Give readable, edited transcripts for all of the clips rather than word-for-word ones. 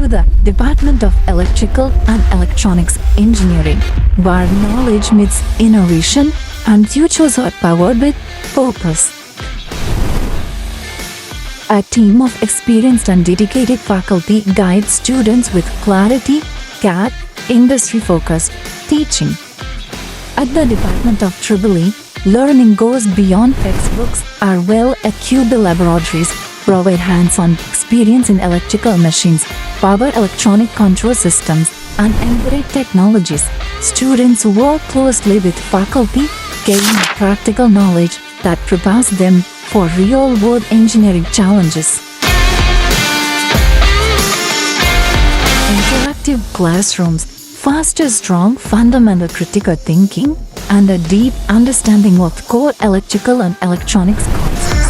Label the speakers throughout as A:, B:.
A: to the Department of Electrical and Electronics Engineering, where knowledge meets innovation and futures are powered with purpose. A team of experienced and dedicated faculty guides students with clarity, care, industry-focused teaching. At the Department of EEE, learning goes beyond textbooks. Our well-equipped laboratories provide hands-on experience in electrical machines, power electronic control systems, and embedded technologies. Students work closely with faculty, gaining practical knowledge that prepares them for real-world engineering challenges. Interactive classrooms foster strong fundamental critical thinking and a deep understanding of core electrical and electronics concepts.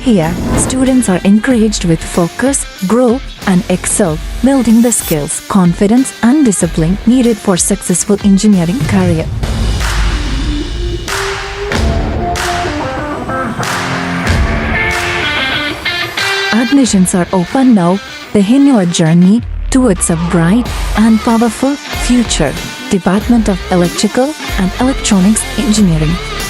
A: Here, students are encouraged with focus, grow, and excel, building the skills, confidence, and discipline needed for successful engineering career. Admissions are open now. Begin your journey towards a bright and powerful future. Department of Electrical and Electronics Engineering.